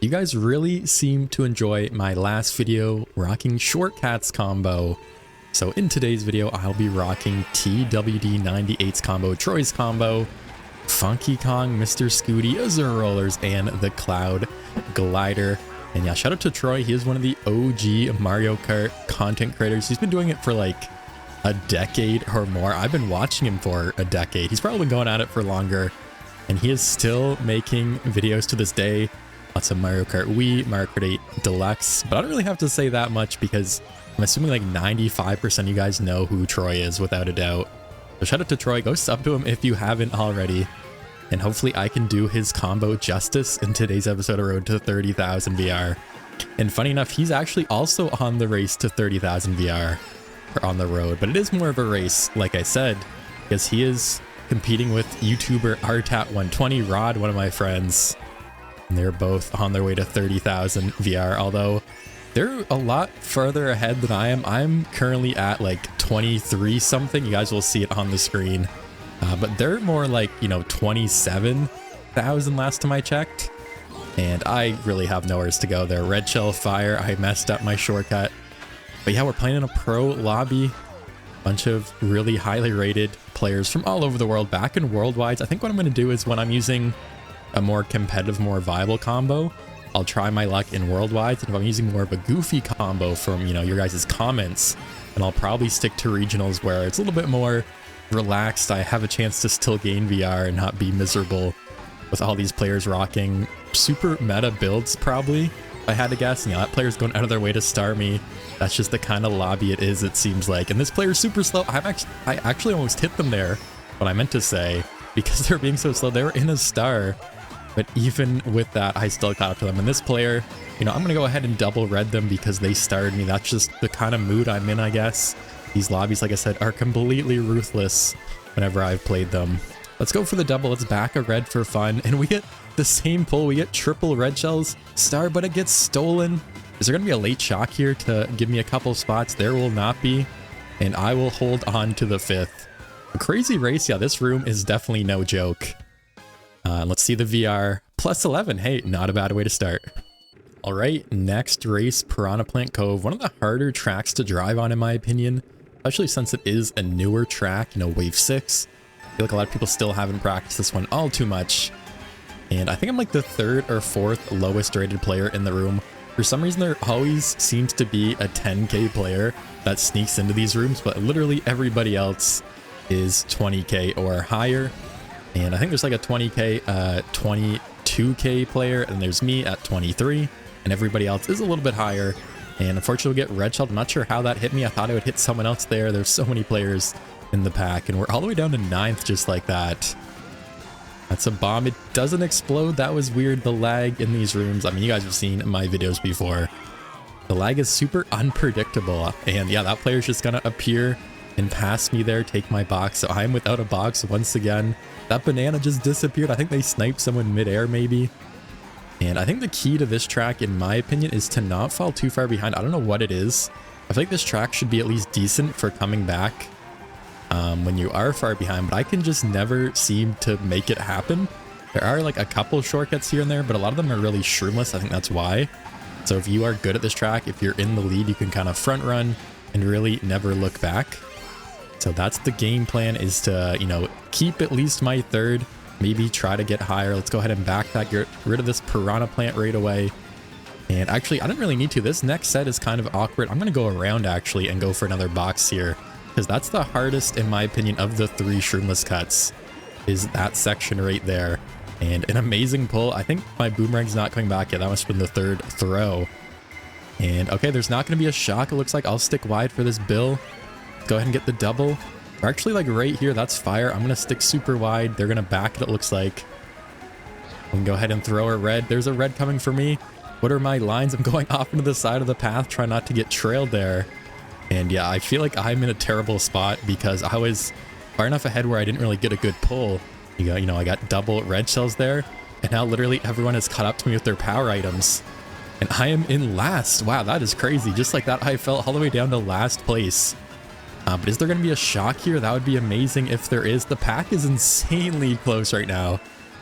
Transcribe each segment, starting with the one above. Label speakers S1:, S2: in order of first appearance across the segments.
S1: You guys really seem to enjoy my last video rocking Shortcats combo. So in today's video, I'll be rocking TWD98s combo, Troy's combo, Funky Kong, Mr. Scooty, Azure Rollers, and the Cloud Glider. And yeah, shout out to Troy. He is one of the OG Mario Kart content creators. He's been doing it for like a decade or more. I've been watching him for a decade. He's probably been going at it for longer. And he is still making videos to this day. Lots of Mario Kart Wii, Mario Kart 8 Deluxe. But I don't really have to say that much because I'm assuming like 95% of you guys know who Troy is without a doubt. So shout out to Troy. Go sub to him if you haven't already. And hopefully I can do his combo justice in today's episode of Road to 30,000 VR. And funny enough, he's actually also on the race to 30,000 VR. Or on the road. But it is more of a race, like I said, because he is competing with YouTuber RTAT120, Rod, one of my friends. And they're both on their way to 30,000 VR, although they're a lot further ahead than I am. I'm currently at like 23 something. You guys will see it on the screen. But they're more like, you know, 27,000 last time I checked. And I really have nowhere to go there. Red Shell Fire, I messed up my shortcut. But yeah, we're playing in a pro lobby. Bunch of really highly rated players from all over the world back in Worldwides. I think what I'm going to do is when I'm using a more competitive, more viable combo, I'll try my luck in Worldwides. And if I'm using more of a goofy combo from, you know, your guys' comments, then I'll probably stick to regionals where it's a little bit more relaxed. I have a chance to still gain VR and not be miserable with all these players rocking super meta builds, probably. If I had to guess, you know, that player's going out of their way to star me. That's just the kind of lobby it is, it seems like. And this player's super slow. I actually almost hit them there, what I meant to say, because they're being so slow. They were in a star. But even with that, I still caught up to them. And this player, you know, I'm going to go ahead and double red them because they starred me. That's just the kind of mood I'm in, I guess. These lobbies, like I said, are completely ruthless whenever I've played them. Let's go for the double. Let's back a red for fun. And we get the same pull. We get triple red shells star, but it gets stolen. Is there going to be a late shock here to give me a couple spots? There will not be. And I will hold on to the fifth. A crazy race. Yeah, this room is definitely no joke. Let's see the VR. Plus 11. Hey, not a bad way to start. All right, next race, Piranha Plant Cove. One of the harder tracks to drive on, in my opinion, especially since it is a newer track, you know, Wave 6. I feel like a lot of people still haven't practiced this one all too much. And I think I'm like the third or fourth lowest rated player in the room. For some reason, there always seems to be a 10k player that sneaks into these rooms, but literally everybody else is 20k or higher. And I think there's like a 20k, 22k player, and there's me at 23, and everybody else is a little bit higher. And unfortunately, we get red shelled. I'm not sure how that hit me. I thought I would hit someone else there. There's so many players in the pack, and we're all the way down to 9th just like that. That's a bomb. It doesn't explode. That was weird. The lag in these rooms. I mean, you guys have seen my videos before. The lag is super unpredictable. And yeah, that player's just gonna appear and pass me there, take my box. So I'm without a box once again. That banana just disappeared. I think they sniped someone midair maybe. And I think the key to this track, in my opinion, is to not fall too far behind. I don't know what it is. I feel like this track should be at least decent for coming back when you are far behind, but I can just never seem to make it happen. There are like a couple shortcuts here and there, but a lot of them are really shroomless. I think that's why. So if you are good at this track, if you're in the lead, you can kind of front run and really never look back. So that's the game plan, is to, you know, keep at least my third, maybe try to get higher. Let's go ahead and back that, get rid of this Piranha Plant right away. And actually, I didn't really need to. This next set is kind of awkward. I'm going to go around actually and go for another box here, because that's the hardest, in my opinion, of the 3 shroomless cuts, is that section right there. And an amazing pull. I think my boomerang's not coming back yet. That must have been the 3rd throw. And okay, there's not going to be a shock. It looks like I'll stick wide for this bill. Go ahead and get the double. We're actually like right here. That's fire. I'm going to stick super wide. They're going to back it, it looks like. We can go ahead and throw a red. There's a red coming for me. What are my lines? I'm going off into the side of the path. Try not to get trailed there. And yeah, I feel like I'm in a terrible spot because I was far enough ahead where I didn't really get a good pull. You know, I got double red shells there. And now literally everyone has caught up to me with their power items. And I am in last. Wow, that is crazy. Just like that, I fell all the way down to last place. But is there going to be a shock here? That would be amazing if there is. The pack is insanely close right now.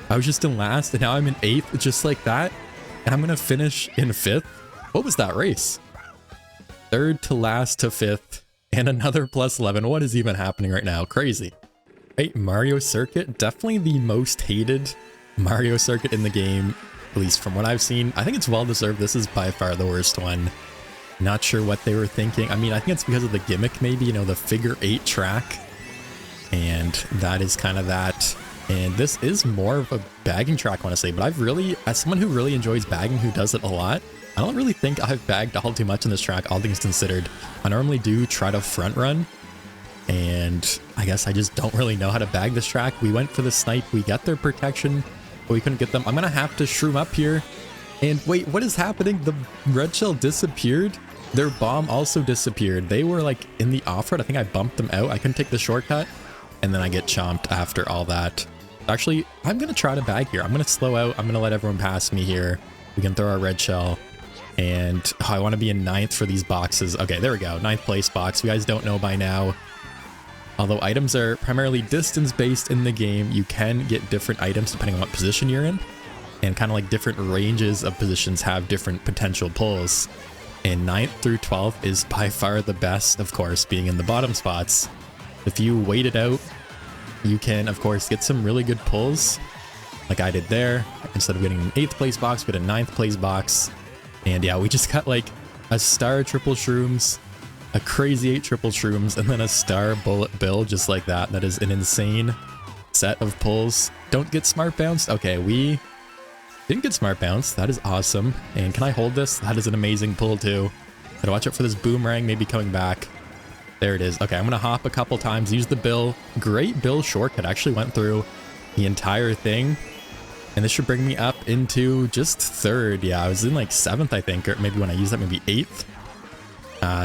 S1: I was just in last, and now I'm in 8th, just like that. and I'm gonna finish in 5th. What was that race? 3rd to last to 5th, and another plus 11. What is even happening right now? Crazy. Right, Mario Circuit, definitely the most hated Mario Circuit in the game, at least from what I've seen. I think it's well deserved. This is by far the worst one. Not sure what they were thinking. I mean, I think it's because of the gimmick, maybe, you know, the figure 8 track. And that is kind of that. And this is more of a bagging track, I want to say. But I've really, as someone who really enjoys bagging, who does it a lot, I don't really think I've bagged all too much in this track, all things considered. I normally do try to front run. And I guess I just don't really know how to bag this track. We went for the snipe. We got their protection, but we couldn't get them. I'm going to have to shroom up here. And wait, what is happening? The red shell disappeared. Their bomb also disappeared. They were like in the off-road. I think I bumped them out. I couldn't take the shortcut. And then I get chomped after all that. Actually, I'm going to try to bag here. I'm going to slow out. I'm going to let everyone pass me here. We can throw our red shell. And I want to be in 9th for these boxes. Okay, there we go. 9th place box. You guys don't know by now. Although items are primarily distance-based in the game, you can get different items depending on what position you're in. And kind of like different ranges of positions have different potential pulls. And 9th through 12th is by far the best, of course, being in the bottom spots. If you wait it out, you can, of course, get some really good pulls, like I did there. Instead of getting an 8th place box, we got a 9th place box. And yeah, we just got like a star triple shrooms, a crazy 8 triple shrooms, and then a star bullet bill just like that. That is an insane set of pulls. Don't get smart bounced. Okay, we didn't get smart bounce. That is awesome. And can I hold this? That is an amazing pull too. Gotta watch out for this boomerang maybe coming back. There it is. Okay, I'm gonna hop a couple times, use the bill. Great bill shortcut. Actually went through the entire thing. And this should bring me up into just 3rd. Yeah, I was in like 7th, I think, or maybe when I used that, maybe 8th.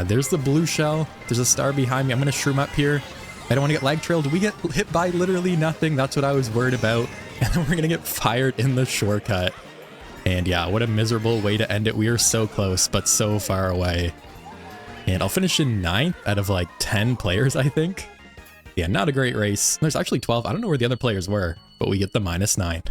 S1: There's the blue shell. There's a star behind me. I'm gonna shroom up here. I don't want to get lag trailed. We get hit by literally nothing. That's what I was worried about. And then we're gonna get fired in the shortcut. And yeah, what a miserable way to end it. We are so close, but so far away. And I'll finish in 9th out of like 10 players, I think. Yeah, not a great race. There's actually 12. I don't know where the other players were, but we get the -9.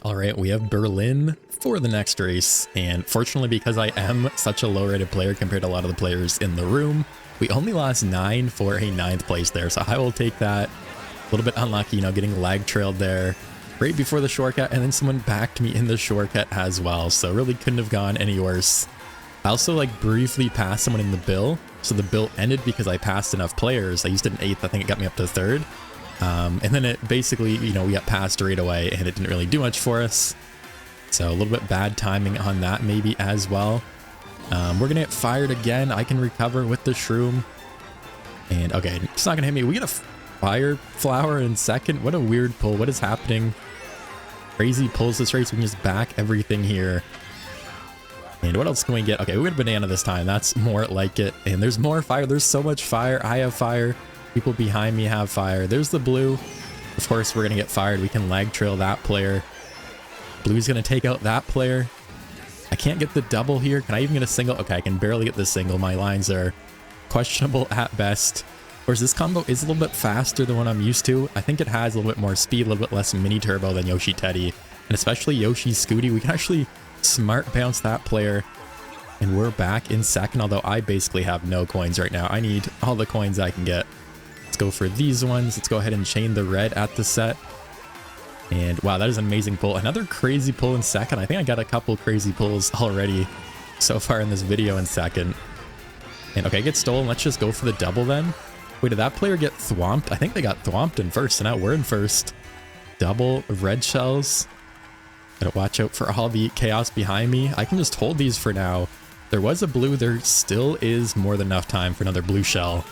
S1: All right, we have Berlin for the next race. And fortunately, because I am such a low-rated player compared to a lot of the players in the room, we only lost 9 for a 9th place there. So I will take that. A little bit unlucky, you know, getting lag trailed there right before the shortcut, and then someone backed me in the shortcut as well. So really couldn't have gone any worse. I also like briefly passed someone in the bill. So the bill ended because I passed enough players. I used it in 8th. I think it got me up to 3rd. And then it basically, you know, we got passed right away and it didn't really do much for us. So a little bit bad timing on that maybe as well. We're gonna get fired again. I can recover with the shroom. And okay, it's not gonna hit me. We get a fire flower in 2nd. What a weird pull. What is happening? Crazy pulls this race. We can just back everything here. And what else can we get? Okay, we got a banana this time. That's more like it. And there's more fire. There's so much fire. I have fire. People behind me have fire. There's the blue. Of course, we're gonna get fired. We can lag trail that player. Blue's gonna take out that player. I can't get the double here. Can I even get a single? Okay, I can barely get the single. My lines are questionable at best. Of course, this combo is a little bit faster than what I'm used to. I think it has a little bit more speed, a little bit less mini turbo than Yoshi Teddy. And especially Yoshi Scooty. We can actually smart bounce that player. And we're back in 2nd, although I basically have no coins right now. I need all the coins I can get. Let's go for these ones. Let's go ahead and chain the red at the set. And wow, that is an amazing pull. Another crazy pull in 2nd. I think I got a couple crazy pulls already so far in this video in 2nd. And okay, get stolen. Let's just go for the double then. Wait, did that player get thwomped? I think they got thwomped in 1st, so now we're in 1st. Double red shells. Gotta watch out for all the chaos behind me. I can just hold these for now. There was a blue. There still is more than enough time for another blue shell.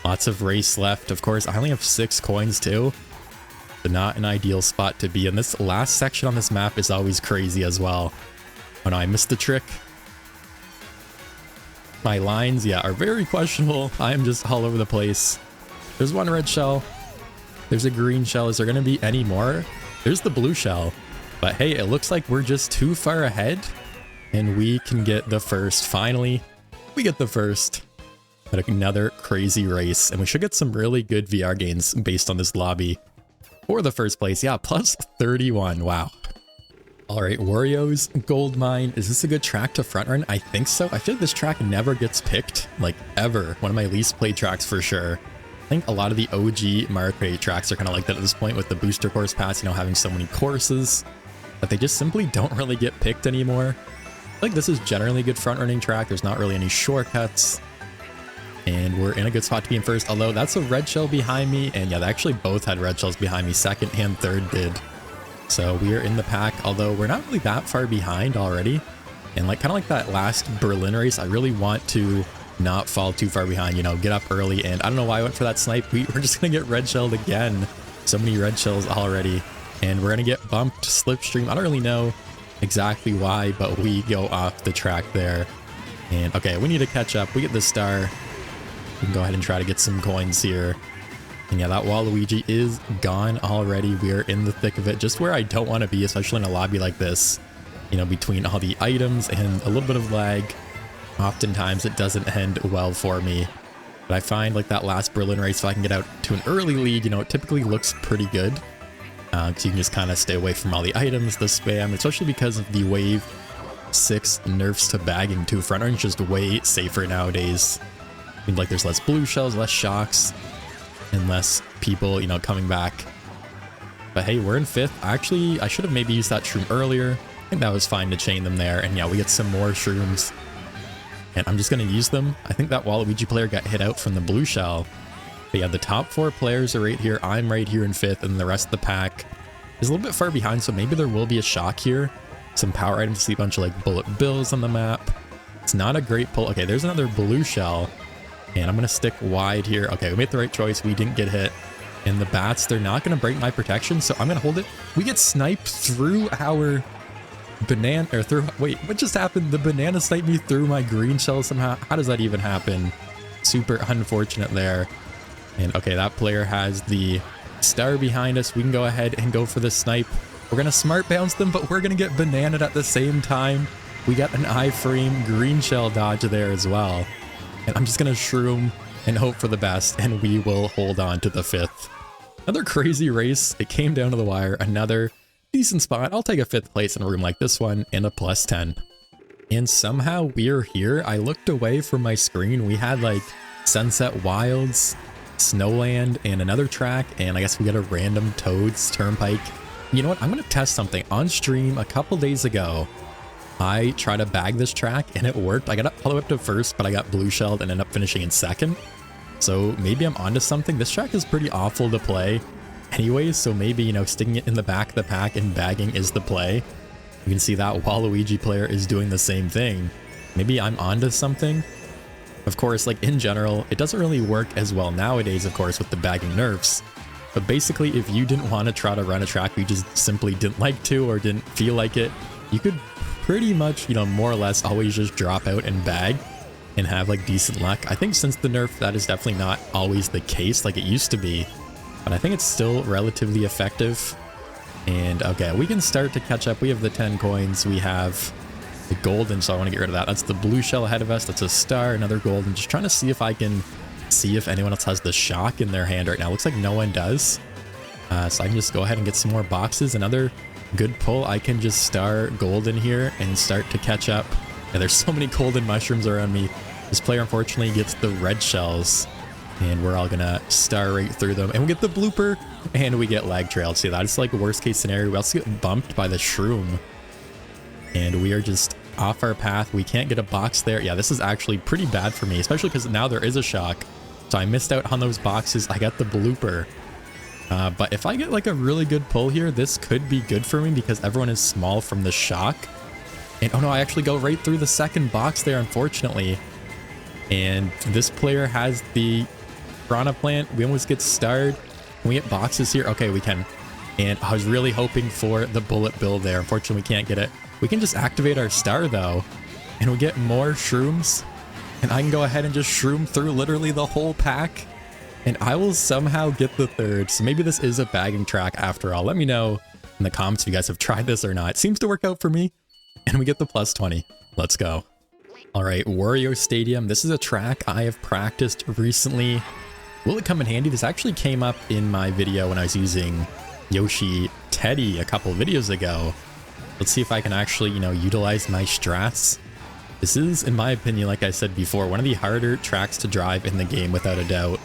S1: Lots of race left. Of course, I only have 6 coins too. So not an ideal spot to be in. This last section on this map is always crazy as well. Oh no, I missed the trick. My lines, yeah, are very questionable. I am just all over the place. There's one red shell. There's a green shell. Is there going to be any more? There's the blue shell. But hey, it looks like we're just too far ahead. And we can get the 1st. Finally, we get the 1st. But another crazy race. And we should get some really good VR gains based on this lobby. For the 1st place, yeah, plus 31. Wow. All right, Warrios Gold Mine. Is this a good track to front run? I think so. I feel like this track never gets picked, like ever. One of my least played tracks for sure. I think a lot of the OG Mario Kart 8 tracks are kind of like that at this point with the booster course pass, you know, having so many courses that they just simply don't really get picked anymore. I feel like this is generally a good front running track. There's not really any shortcuts. And we're in a good spot to be in first, although that's a red shell behind me. And yeah, they actually both had red shells behind me. Second and third did. So we are in the pack, although we're not really that far behind already. And like kind of like that last Berlin race, I really want to not fall too far behind, you know, get up early. And I don't know why I went for that snipe. We're just going to get red shelled again. So many red shells already. And we're going to get bumped slipstream. I don't really know exactly why, but we go off the track there. And okay, we need to catch up. We get the star. We can go ahead and try to get some coins here. And yeah, that Waluigi is gone already. We are in the thick of it, just where I don't want to be, especially in a lobby like this. You know, between all the items and a little bit of lag, oftentimes it doesn't end well for me. But I find like that last Berlin race, if I can get out to an early lead, you know, it typically looks pretty good. Because you can just kind of stay away from all the items, the spam, especially because of the Wave 6 nerfs to bagging too. Front run's just way safer nowadays. Seems like there's less blue shells, less shocks, and less people, you know, coming back. But hey, we're in fifth. Actually, I should have maybe used that shroom earlier. I think that was fine to chain them there. And yeah, we get some more shrooms. And I'm just going to use them. I think that Waluigi player got hit out from the blue shell. But yeah, the top 4 players are right here. I'm right here in fifth, and the rest of the pack is a little bit far behind. So maybe there will be a shock here. Some power items, see a bunch of like bullet bills on the map. It's not a great pull. Okay, there's another blue shell. And I'm going to stick wide here. Okay, we made the right choice. We didn't get hit. And the bats, they're not going to break my protection, so I'm going to hold it. We get sniped through our banana, or through, wait, what just happened? The banana sniped me through my green shell somehow. How does that even happen? Super unfortunate there. And okay, that player has the star behind us. We can go ahead and go for the snipe. We're going to smart bounce them, but we're going to get bananaed at the same time. We got an iframe green shell dodge there as well. And I'm just going to shroom and hope for the best, and we will hold on to the fifth. Another crazy race. It came down to the wire. Another decent spot. I'll take a fifth place in a room like this one and a +10. And somehow we're here. I looked away from my screen. We had like Sunset Wilds, Snowland, and another track. And I guess we got a random Toads Turnpike. You know what? I'm going to test something on stream a couple days ago. I tried to bag this track and it worked. I got all the way up to first, but I got blue shelled and ended up finishing in second. So maybe I'm onto something. This track is pretty awful to play anyways, so maybe, you know, sticking it in the back of the pack and bagging is the play. You can see that Waluigi player is doing the same thing. Maybe I'm onto something. Of course, like in general, it doesn't really work as well nowadays, of course, with the bagging nerfs. But basically, if you didn't want to try to run a track, you just simply didn't like to or didn't feel like it, you could pretty much, you know, more or less always just drop out and bag and have like decent luck. I think since the nerf, that is definitely not always the case like it used to be, but I think it's still relatively effective. And okay, we can start to catch up. We have the 10 coins. We have the golden, so I want to get rid of that. That's the blue shell ahead of us. That's a star, another golden. Just trying to see if I can see if anyone else has the shock in their hand right now. Looks like no one does. So I can just go ahead and get some more boxes. Another good pull. I can just star golden here and start to catch up. And there's so many golden mushrooms around me. This player unfortunately gets the red shells, and we're all gonna star right through them. And we get the blooper, and we get lag trailed. See, that's like worst case scenario. We also get bumped by the shroom, and we are just off our path. We can't get a box there. Yeah, this is actually pretty bad for me, especially because now there is a shock. So I missed out on those boxes. I got the blooper. But if I get like a really good pull here, this could be good for me because everyone is small from the shock. And oh no, I actually go right through the second box there, unfortunately. And this player has the Piranha plant. We almost get starred. Can we get boxes here? Okay, we can. And I was really hoping for the bullet bill there. Unfortunately, we can't get it. We can just activate our star though, and we get more shrooms. And I can go ahead and just shroom through literally the whole pack. And I will somehow get the third. So maybe this is a bagging track after all. Let me know in the comments if you guys have tried this or not. It seems to work out for me. And we get the +20. Let's go. All right, Wario Stadium. This is a track I have practiced recently. Will it come in handy? This actually came up in my video when I was using Yoshi Teddy a couple videos ago. Let's see if I can actually, you know, utilize my strats. This is, in my opinion, like I said before, one of the harder tracks to drive in the game without a doubt.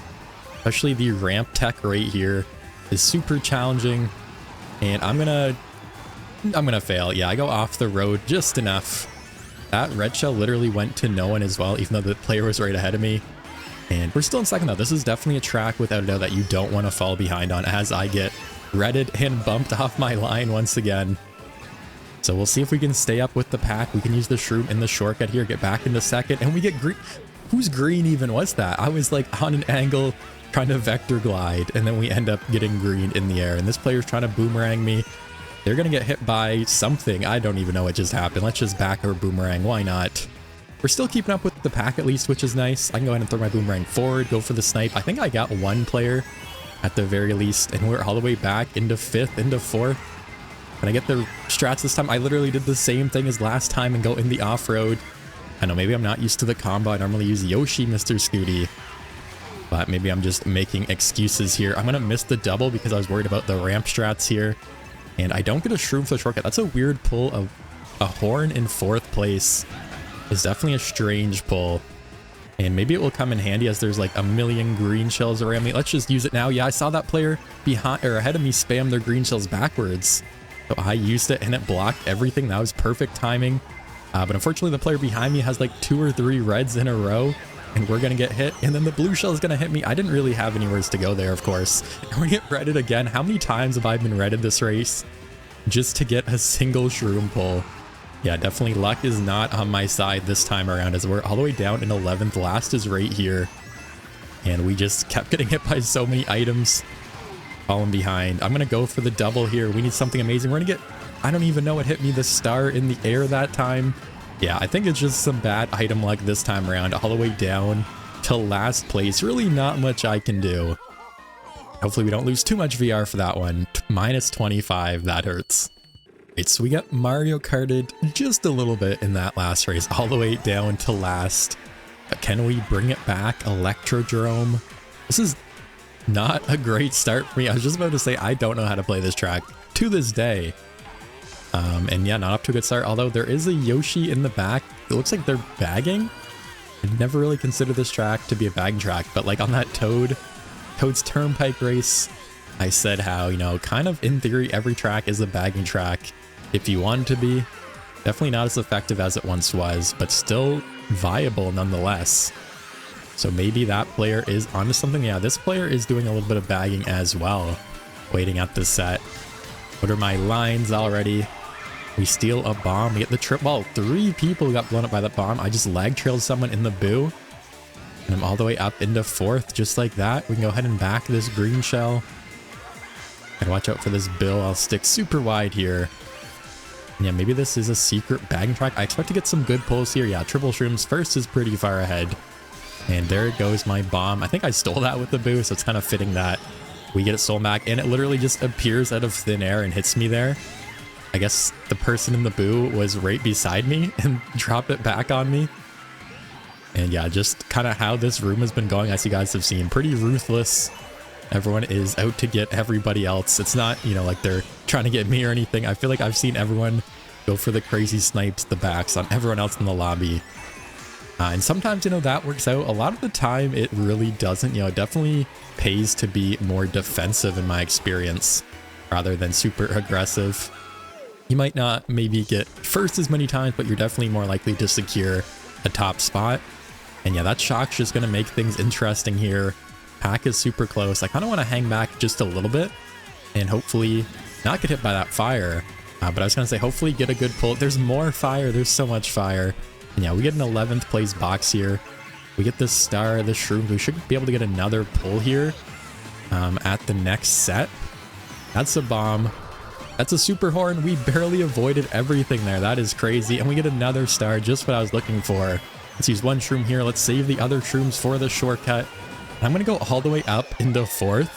S1: Especially the ramp tech right here is super challenging. And I'm gonna fail. Yeah, I go off the road just enough. That red shell literally went to no one as well, even though the player was right ahead of me. And we're still in second though. This is definitely a track without a doubt that you don't want to fall behind on, as I get redded and bumped off my line once again. So we'll see if we can stay up with the pack. We can use the shroom in the shortcut here, get back into second, and we get green. Whose green even was that? I was like on an angle trying to vector glide, and then we end up getting green in the air. And this player's trying to boomerang me. They're going to get hit by something. I don't even know what just happened. Let's just back our boomerang. Why not? We're still keeping up with the pack at least, which is nice. I can go ahead and throw my boomerang forward, go for the snipe. I think I got one player at the very least, and we're all the way back into fifth, into fourth. Can I get the strats this time? I literally did the same thing as last time and go in the off-road. I know maybe I'm not used to the combo. I normally use Yoshi, Mr. Scooty. But maybe I'm just making excuses here. I'm going to miss the double because I was worried about the ramp strats here. And I don't get a shroom for the shortcut. That's a weird pull. Of a horn in fourth place is definitely a strange pull. And maybe it will come in handy as there's like a million green shells around me. Let's just use it now. Yeah, I saw that player behind or ahead of me spam their green shells backwards. So I used it and it blocked everything. That was perfect timing. But unfortunately, the player behind me has like 2 or 3 reds in a row. And we're going to get hit. And then the blue shell is going to hit me. I didn't really have anywhere to go there, of course. And we get redded again. How many times have I been redded this race just to get a single shroom pull? Yeah, definitely luck is not on my side this time around, as we're all the way down in 11th. Last is right here. And we just kept getting hit by so many items. Falling behind. I'm going to go for the double here. We need something amazing. We're going to get... I don't even know what hit me. The star in the air that time. Yeah, I think it's just some bad item luck this time around. All the way down to last place. Really not much I can do. Hopefully we don't lose too much VR for that one. Minus 25. That hurts. Right, so we got Mario Karted just a little bit in that last race. All the way down to last. But can we bring it back? Electr Drome. This is not a great start for me. I was just about to say I don't know how to play this track to this day. And yeah, not up to a good start. Although there is a Yoshi in the back. It looks like they're bagging. I never really considered this track to be a bagging track, but like on that Toad's Turnpike race, I said how, you know, kind of in theory, every track is a bagging track if you want to be. Definitely not as effective as it once was, but still viable nonetheless. So maybe that player is onto something. Yeah, this player is doing a little bit of bagging as well. Waiting at the set. What are my lines already? We steal a bomb. We get the trip ball. 3 people got blown up by that bomb. I just lag trailed someone in the boo. And I'm all the way up into 4th just like that. We can go ahead and back this green shell. And watch out for this bill. I'll stick super wide here. And yeah, maybe this is a secret bagging track. I expect to get some good pulls here. Yeah, triple shrooms first is pretty far ahead. And there goes my bomb. I think I stole that with the boo, so it's kind of fitting that we get it stolen back. And it literally just appears out of thin air and hits me there. I guess the person in the boo was right beside me and dropped it back on me. And yeah, just kind of how this room has been going, as you guys have seen. Pretty ruthless. Everyone is out to get everybody else. It's not, you know, like they're trying to get me or anything. I feel like I've seen everyone go for the crazy snipes, the backs on everyone else in the lobby. And sometimes, you know, that works out. A lot of the time, it really doesn't. You know, it definitely pays to be more defensive in my experience rather than super aggressive. You might not maybe get first as many times, but you're definitely more likely to secure a top spot. And yeah, that shock's just going to make things interesting here. Pack is super close. I kind of want to hang back just a little bit and hopefully not get hit by that fire. But I was going to say, hopefully get a good pull. There's more fire. There's so much fire. And yeah, we get an 11th place box here. We get the star, the shrooms. We should be able to get another pull here at the next set. That's a bomb. That's a super horn. We barely avoided everything there. That is crazy. And we get another star, just what I was looking for. Let's use one shroom here. Let's save the other shrooms for the shortcut. And I'm going to go all the way up into 4th,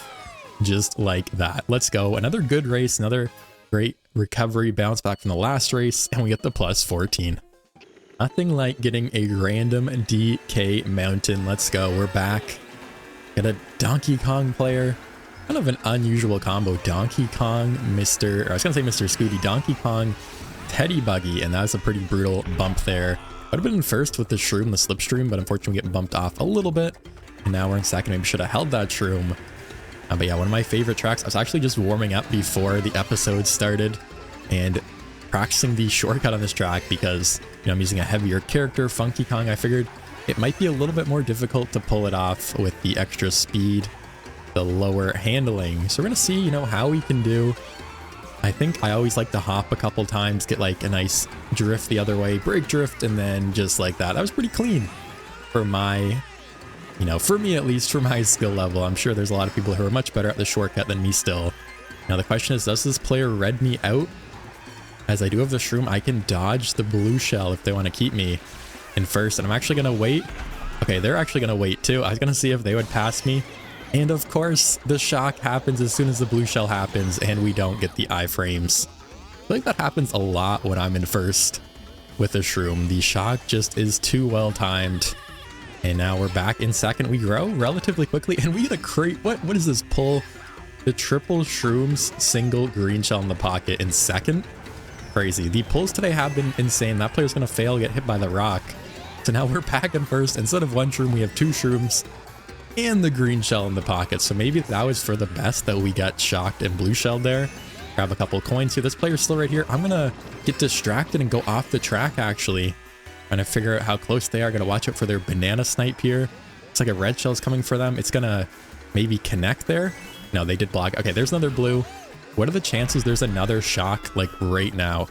S1: just like that. Let's go. Another good race. Another great recovery bounce back from the last race. And we get the plus 14. Nothing like getting a random DK mountain. Let's go. We're back. Got a Donkey Kong player. Kind of an unusual combo. Donkey Kong, I was going to say Mr. Scooty. Donkey Kong, Teddy Buggy, and that was a pretty brutal bump there. Would have been in first with the shroom, the slipstream, but unfortunately we get bumped off a little bit. And now we're in second. Maybe should have held that shroom. But yeah, one of my favorite tracks. I was actually just warming up before the episode started and practicing the shortcut on this track because, you know, I'm using a heavier character, Funky Kong. I figured it might be a little bit more difficult to pull it off with the extra speed, the lower handling. So we're going to see, you know, how we can do. I think I always like to hop a couple times, get like a nice drift the other way, brake drift, and then just like that. That was pretty clean for my, you know, for me at least, for my skill level. I'm sure there's a lot of people who are much better at the shortcut than me still. Now the question is, does this player red me out? As I do have the shroom, I can dodge the blue shell if they want to keep me in first, and I'm actually going to wait. Okay, they're actually going to wait too. I was going to see if they would pass me. And of course, the shock happens as soon as the blue shell happens, and we don't get the iframes. I feel like that happens a lot when I'm in first with the shroom. The shock just is too well timed. And now we're back in second. We grow relatively quickly, and we get a crate. What is this pull? The triple shrooms, single green shell in the pocket in second. Crazy. The pulls today have been insane. That player's going to fail, get hit by the rock. So now we're back in first. Instead of one shroom, we have two shrooms and the green shell in the pocket. So maybe that was for the best that we got shocked and blue shelled there. Grab a couple coins here. This player's still right here. I'm going to get distracted and go off the track, actually. Trying to figure out how close they are. Going to watch out for their banana snipe here. It's like a red shell's coming for them. It's going to maybe connect there. No, they did block. Okay, there's another blue. What are the chances there's another shock, like, right now?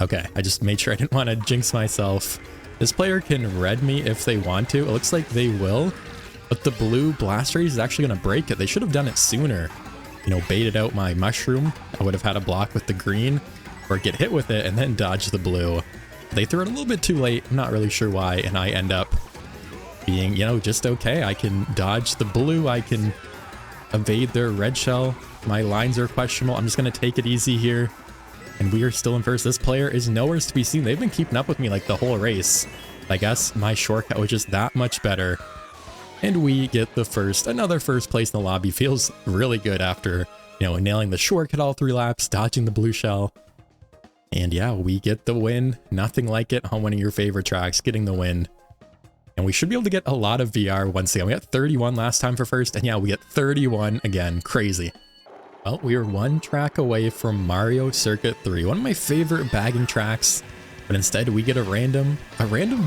S1: Okay, I just made sure I didn't want to jinx myself. This player can red me if they want to. It looks like they will. But the blue blast raise is actually going to break it. They should have done it sooner. You know, baited out my mushroom. I would have had a block with the green or get hit with it and then dodge the blue. They threw it a little bit too late. I'm not really sure why. And I end up being, you know, just okay. I can dodge the blue. I can evade their red shell. My lines are questionable. I'm just going to take it easy here. And we are still in first. This player is nowhere to be seen. They've been keeping up with me like the whole race. I guess my shortcut was just that much better. And we get the first, another first place in the lobby. Feels really good after, you know, nailing the shortcut all 3 laps, dodging the blue shell. And yeah, we get the win. Nothing like it on one of your favorite tracks, getting the win. And we should be able to get a lot of VR once again. We got 31 last time for first, and yeah, we get 31 again. Crazy. Well, we are 1 track away from Mario Circuit 3, one of my favorite bagging tracks. But instead, we get a random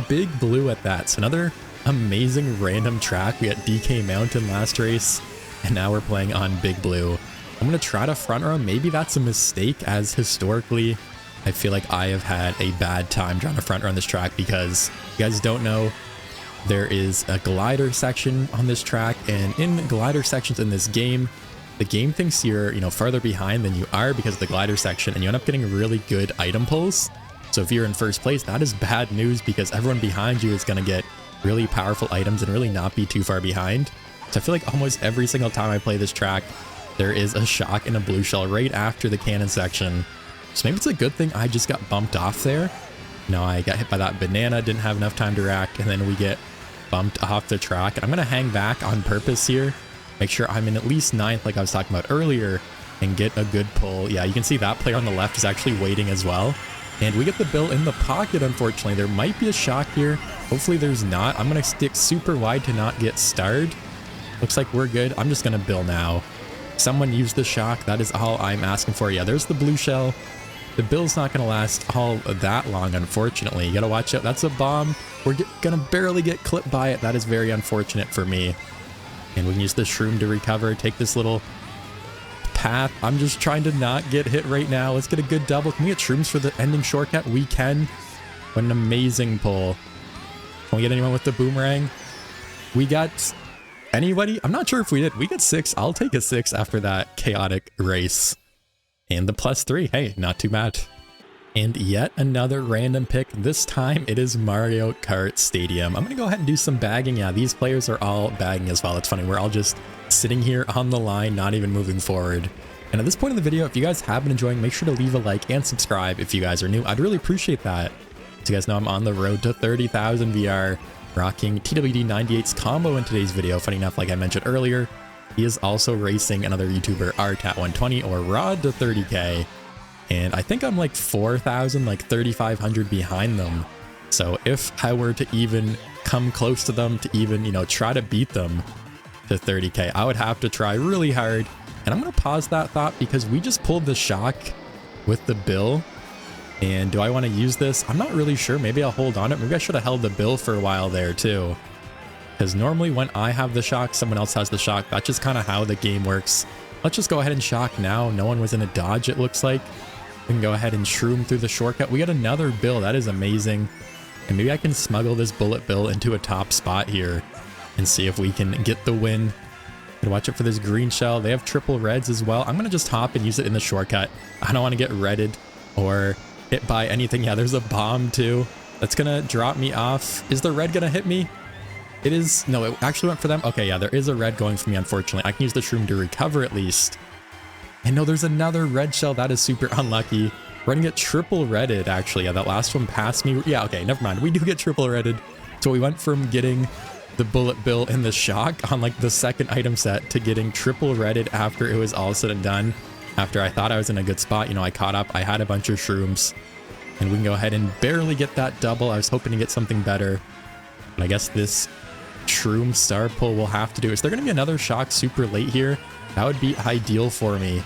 S1: big blue at that. So another amazing random track. We got DK Mountain last race, and now we're playing on Big Blue. I'm going to try to front row. Maybe that's a mistake, as historically, I feel like I have had a bad time trying to front run this track because you guys don't know, there is a glider section on this track, and in glider sections in this game, the game thinks you're, you know, farther behind than you are because of the glider section, and you end up getting really good item pulls. So if you're in first place, that is bad news because everyone behind you is going to get really powerful items and really not be too far behind. So I feel like almost every single time I play this track, there is a shock and a blue shell right after the cannon section. So maybe it's a good thing I just got bumped off there. No, I got hit by that banana, didn't have enough time to react, and then we get bumped off the track. And I'm going to hang back on purpose here. Make sure I'm in at least 9th like I was talking about earlier and get a good pull. Yeah, you can see that player on the left is actually waiting as well. And we get the bill in the pocket, unfortunately. There might be a shock here. Hopefully there's not. I'm going to stick super wide to not get starred. Looks like we're good. I'm just going to bill now. Someone use the shock. That is all I'm asking for. Yeah, there's the blue shell. The bill's not going to last all that long, unfortunately. You got to watch out. That's a bomb. We're going to barely get clipped by it. That is very unfortunate for me. And we can use the shroom to recover. Take this little path. I'm just trying to not get hit right now. Let's get a good double. Can we get shrooms for the ending shortcut? We can. What an amazing pull. Can we get anyone with the boomerang? We got anybody? I'm not sure if we did. We got 6. I'll take a 6 after that chaotic race. And the +3. Hey, not too bad. And yet another random pick. This time it is Mario Kart Stadium. I'm going to go ahead and do some bagging. Yeah, these players are all bagging as well. It's funny. We're all just sitting here on the line, not even moving forward. And at this point in the video, if you guys have been enjoying, make sure to leave a like and subscribe if you guys are new. I'd really appreciate that. As you guys know, I'm on the road to 30,000 VR, rocking TWD98s combo in today's video. Funny enough, like I mentioned earlier, he is also racing another YouTuber, RTAT120, or Rod to 30K. And I think I'm like 4,000, like 3,500 behind them. So if I were to even come close to them, to even, you know, try to beat them to 30k, I would have to try really hard. And I'm going to pause that thought because we just pulled the shock with the bill. And do I want to use this? I'm not really sure. Maybe I'll hold on it. Maybe I should have held the bill for a while there too. Because normally when I have the shock, someone else has the shock. That's just kind of how the game works. Let's just go ahead and shock now. No one was in a dodge, it looks like. We can go ahead and shroom through the shortcut. We got another bill. That is amazing. And maybe I can smuggle this bullet bill into a top spot here and see if we can get the win. And watch out for this green shell. They have triple reds as well. I'm going to just hop and use it in the shortcut. I don't want to get redded or hit by anything. Yeah, there's a bomb too. That's going to drop me off. Is the red going to hit me? It is. No, it actually went for them. Okay, yeah, there is a red going for me, unfortunately. I can use the shroom to recover at least. And no, there's another red shell. That is super unlucky. We're going to get triple redded, actually. Yeah, that last one passed me. Yeah, okay, never mind. We do get triple redded. So we went from getting the bullet bill and the shock on like the second item set to getting triple redded after it was all said and done. After I thought I was in a good spot, you know, I caught up. I had a bunch of shrooms. And we can go ahead and barely get that double. I was hoping to get something better. But I guess this shroom star pull will have to do. Is there going to be another shock super late here? That would be ideal for me,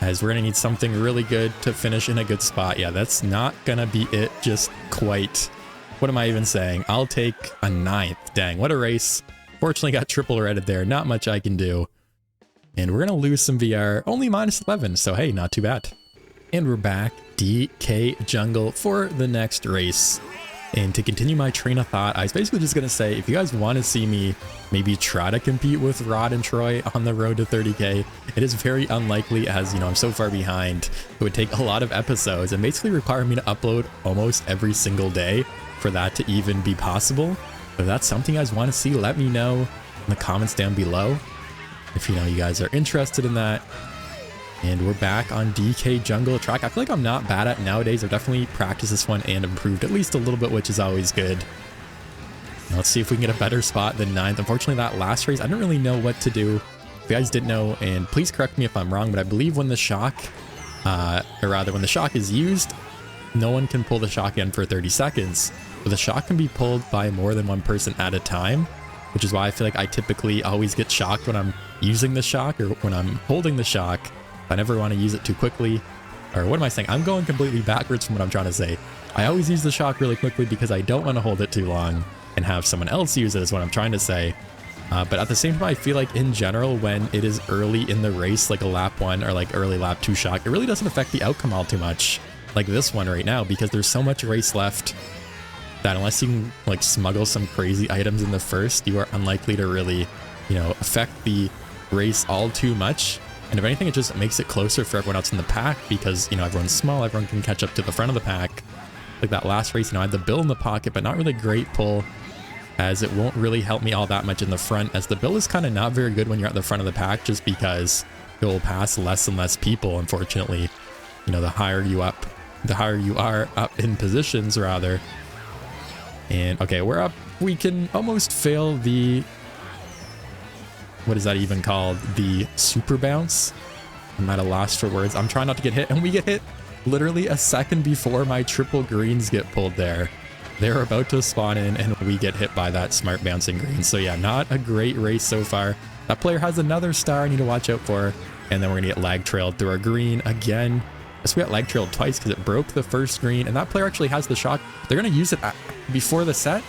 S1: as we're going to need something really good to finish in a good spot. Yeah, that's not going to be it just quite. What am I even saying? I'll take a 9th. Dang, what a race. Fortunately got triple redded there. Not much I can do. And we're going to lose some VR. Only minus 11, so hey, not too bad. And we're back. DK Jungle for the next race. And to continue my train of thought, I was basically just going to say, if you guys want to see me maybe try to compete with Rod and Troy on the road to 30k, it is very unlikely, as you know, I'm so far behind. It would take a lot of episodes and basically require me to upload almost every single day for that to even be possible. If that's something you guys want to see, let me know in the comments down below. If you know you guys are interested in that. And we're back on DK Jungle track. I feel like I'm not bad at nowadays. I've definitely practiced this one and improved at least a little bit, which is always good. Now let's see if we can get a better spot than 9th. Unfortunately, that last race, I didn't really know what to do. If you guys didn't know, and please correct me if I'm wrong, but I believe when the shock, or rather when the shock is used, no one can pull the shock in for 30 seconds. But the shock can be pulled by more than one person at a time, which is why I feel like I typically always get shocked when I'm using the shock or when I'm holding the shock. I never want to use it too quickly. Or what am I saying? I'm going completely backwards from what I'm trying to say. I always use the shock really quickly because I don't want to hold it too long and have someone else use it, is what I'm trying to say. But at the same time, I feel like in general, when it is early in the race, like a lap 1 or like early lap 2 shock, it really doesn't affect the outcome all too much. Like this one right now, because there's so much race left that unless you can like smuggle some crazy items in the first, you are unlikely to really, you know, affect the race all too much. And if anything, it just makes it closer for everyone else in the pack because, you know, everyone's small, everyone can catch up to the front of the pack. Like that last race, you know, I had the bill in the pocket, but not really great pull, as it won't really help me all that much in the front, as the bill is kind of not very good when you're at the front of the pack, just because it will pass less and less people, unfortunately. You know, the higher you are up in positions, rather. And okay, we're up. We can almost fail the... what is that even called? The super bounce? I'm at a loss for words. I'm trying not to get hit, and we get hit literally a second before my triple greens get pulled there. They're about to spawn in, and we get hit by that smart bouncing green. So yeah, not a great race so far. That player has another star I need to watch out for, and then we're gonna get lag trailed through our green again. So we got lag trailed twice because it broke the first green, and that player actually has the shock. They're gonna use it before the set.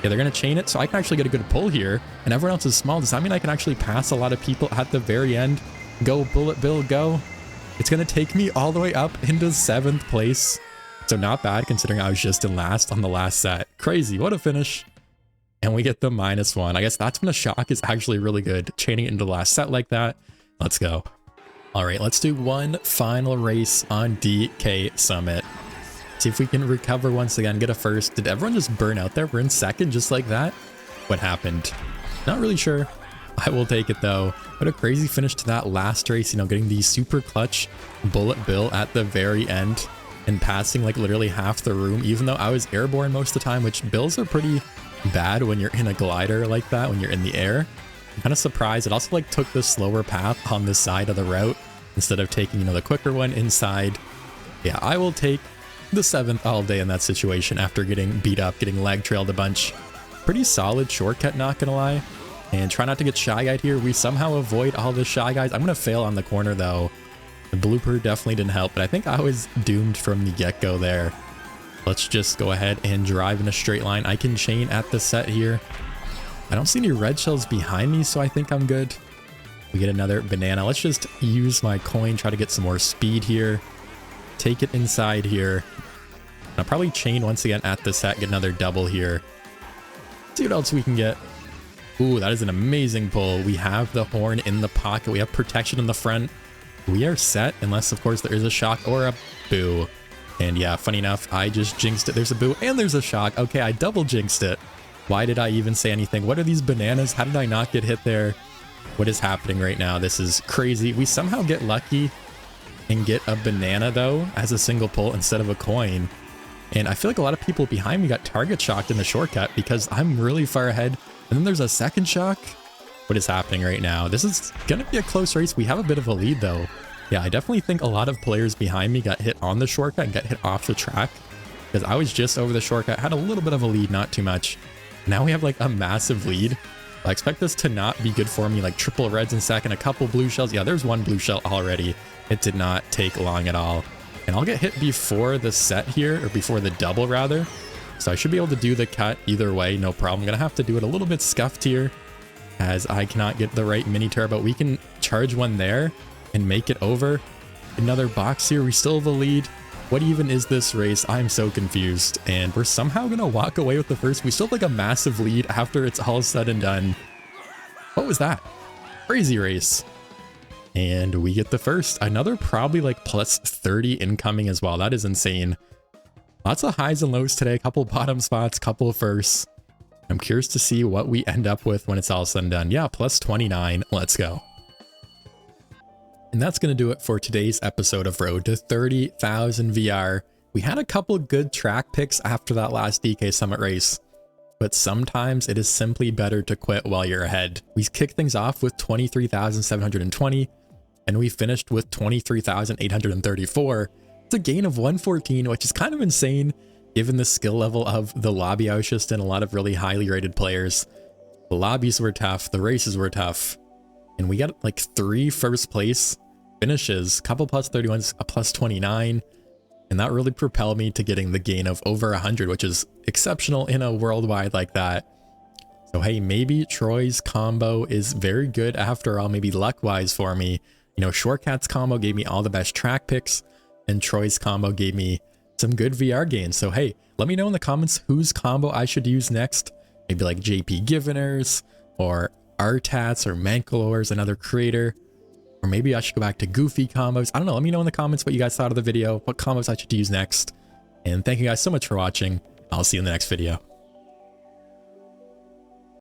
S1: Yeah, they're going to chain it, so I can actually get a good pull here. And everyone else is small. Does that mean I can actually pass a lot of people at the very end? Go, Bullet Bill, go. It's going to take me all the way up into 7th place. So not bad, considering I was just in last on the last set. Crazy, what a finish. And we get the -1. I guess that's when a shock is actually really good. Chaining it into the last set like that. Let's go. All right, let's do one final race on DK Summit. See if we can recover once again, get a first. Did everyone just burn out there? We're in second just like that? What happened? Not really sure. I will take it though. What a crazy finish to that last race, you know, getting the super clutch bullet bill at the very end and passing like literally half the room, even though I was airborne most of the time, which bills are pretty bad when you're in a glider like that, when you're in the air. I'm kind of surprised. It also like took the slower path on the side of the route instead of taking, you know, the quicker one inside. Yeah, I will take the 7th all day in that situation after getting beat up, getting lag trailed a bunch. Pretty solid shortcut, not gonna lie. And try not to get Shy Guy'd here. We somehow avoid all the Shy Guys. I'm gonna fail on the corner though. The blooper definitely didn't help, but I think I was doomed from the get-go there. Let's just go ahead and drive in a straight line. I can chain at the set here. I don't see any red shells behind me, so I think I'm good. We get another banana. Let's just use my coin, try to get some more speed here. Take it inside here. I'll probably chain once again at the set, get another double here. See what else we can get. Ooh, that is an amazing pull. We have the horn in the pocket. We have protection in the front. We are set, unless, of course, there is a shock or a boo. And yeah, funny enough, I just jinxed it. There's a boo and there's a shock. Okay, I double jinxed it. Why did I even say anything? What are these bananas? How did I not get hit there? What is happening right now? This is crazy. We somehow get lucky and get a banana, though, as a single pull instead of a coin. And I feel like a lot of people behind me got target shocked in the shortcut because I'm really far ahead. And then there's a second shock. What is happening right now? This is going to be a close race. We have a bit of a lead, though. Yeah, I definitely think a lot of players behind me got hit on the shortcut and got hit off the track. Because I was just over the shortcut, had a little bit of a lead, not too much. Now we have like a massive lead. I expect this to not be good for me, like triple reds in second, a couple blue shells. Yeah, there's one blue shell already. It did not take long at all. And I'll get hit before the set here, or before the double rather. So I should be able to do the cut either way, no problem. I'm gonna have to do it a little bit scuffed here, as I cannot get the right mini turbo. We can charge one there and make it over. Another box here, we still have a lead. What even is this race? I'm so confused. And we're somehow gonna walk away with the first. We still have like a massive lead after it's all said and done. What was that? Crazy race. And we get the first. Another probably like plus 30 incoming as well. That is insane. Lots of highs and lows today. A couple bottom spots, couple firsts. I'm curious to see what we end up with when it's all said and done. Yeah, plus 29. Let's go. And that's going to do it for today's episode of Road to 30,000 VR. We had a couple good track picks after that last DK Summit race, but sometimes it is simply better to quit while you're ahead. We kicked things off with 23,720, and we finished with 23,834. It's a gain of 114, which is kind of insane given the skill level of the lobby. I was just in a lot of really highly rated players. The lobbies were tough, the races were tough, and we got like 3 first place finishes, couple plus 31s, a plus 29, and that really propelled me to getting the gain of over 100, which is exceptional in a worldwide like that. So hey, maybe Troy's combo is very good after all, maybe luck-wise for me. You know, Shortcat's combo gave me all the best track picks, and Troy's combo gave me some good VR gains. So hey, let me know in the comments whose combo I should use next. Maybe like JP Giveners, or Artats, or Mankalor's another creator. Or maybe I should go back to goofy combos. I don't know. Let me know in the comments what you guys thought of the video, what combos I should use next. And thank you guys so much for watching. I'll see you in the next video.